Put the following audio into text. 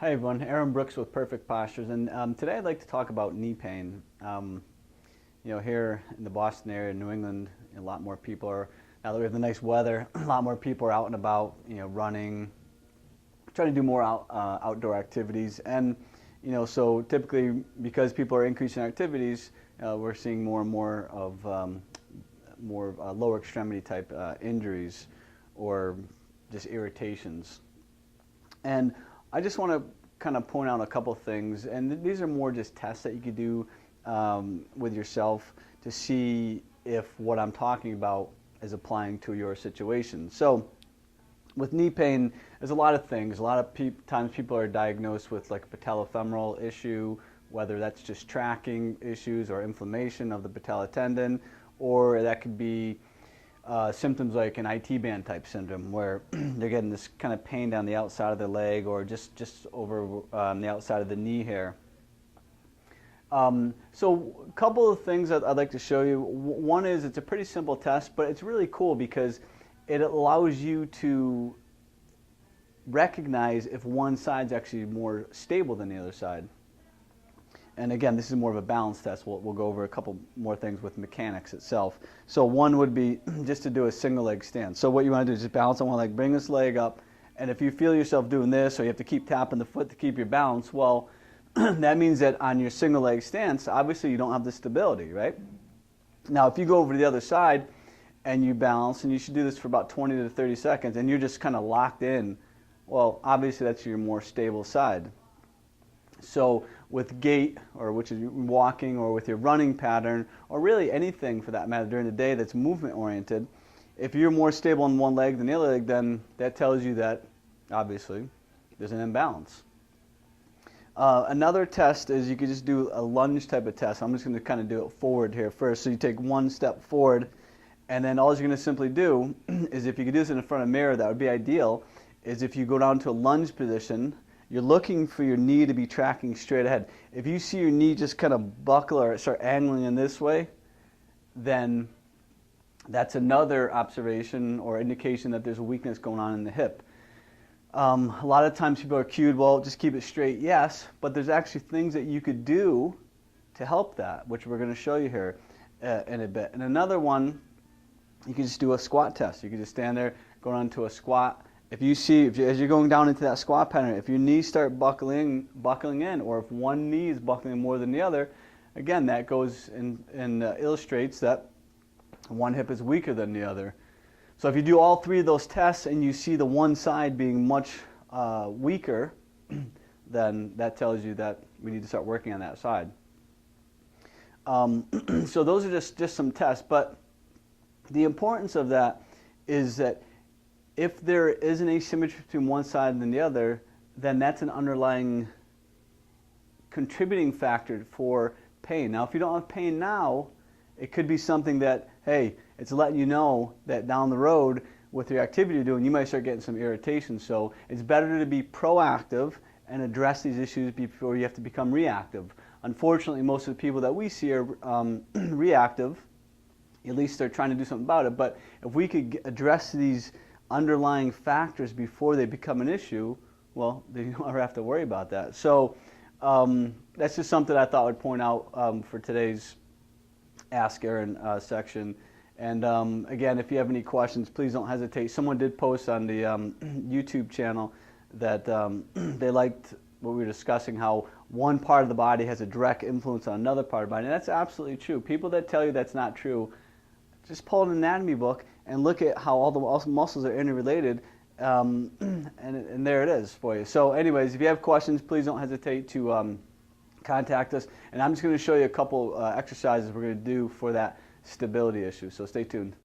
Hi everyone, Aaron Brooks with Perfect Postures, and today I'd like to talk about knee pain. Here in the Boston area, New England, a lot more people are, now that we have the nice weather, a lot more people are out and about, running, trying to do more outdoor activities. And, so typically because people are increasing activities, we're seeing more and more of lower extremity type injuries or just irritations. And I just want to kind of point out a couple things, and these are more just tests that you could do with yourself to see if what I'm talking about is applying to your situation. So with knee pain, there's a lot of things. A lot of times people are diagnosed with like a patellofemoral issue, whether that's just tracking issues or inflammation of the patella tendon, or that could be symptoms like an IT band type syndrome where they're getting this kind of pain down the outside of the leg or just over the outside of the knee hair. So a couple of things that I'd like to show you. One is it's a pretty simple test, but it's really cool because it allows you to recognize if one side's actually more stable than the other side. And again, this is more of a balance test. We'll go over a couple more things with mechanics itself. So one would be just to do a single leg stance. So what you want to do is just balance on one leg, bring this leg up, and if you feel yourself doing this or you have to keep tapping the foot to keep your balance, well, that means that on your single leg stance, obviously you don't have the stability, right? Now, if you go over to the other side and you balance, and you should do this for about 20 to 30 seconds, and you're just kind of locked in, well, obviously that's your more stable side. So with gait, or which is walking, or with your running pattern, or really anything for that matter during the day that's movement oriented, if you're more stable in one leg than the other leg, then that tells you that obviously there's an imbalance. Another test is you could just do a lunge type of test. I'm just going to kind of do it forward here first. So you take one step forward, and then all you're going to simply do is, if you could do this in front of a mirror, that would be ideal, is if you go down to a lunge position, you're looking for your knee to be tracking straight ahead. If you see your knee just kind of buckle or start angling in this way, then that's another observation or indication that there's a weakness going on in the hip. A lot of times people are cued, well, just keep it straight, yes, but there's actually things that you could do to help that, which we're going to show you here in a bit. And another one, you can just do a squat test. You can just stand there, go on to a squat. If you see, as you're going down into that squat pattern, if your knees start buckling in, or if one knee is buckling more than the other, again, that goes and illustrates that one hip is weaker than the other. So if you do all three of those tests and you see the one side being much weaker, then that tells you that we need to start working on that side. So those are just some tests, but the importance of that is that if there is an asymmetry between one side and the other, then that's an underlying contributing factor for pain. Now, if you don't have pain now, it could be something that, hey, it's letting you know that down the road with your activity you're doing, you might start getting some irritation. So it's better to be proactive and address these issues before you have to become reactive. Unfortunately, most of the people that we see are reactive. At least they're trying to do something about it. But if we could address these underlying factors before they become an issue, well, then you don't ever have to worry about that. So that's just something I thought I would point out for today's Ask Aaron section. And again, if you have any questions, please don't hesitate. Someone did post on the YouTube channel that they liked what we were discussing, how one part of the body has a direct influence on another part of the body. And that's absolutely true. People that tell you that's not true, just pull an anatomy book and look at how all the muscles are interrelated, and there it is for you. So anyways, if you have questions, please don't hesitate to contact us. And I'm just going to show you a couple exercises we're going to do for that stability issue. So stay tuned.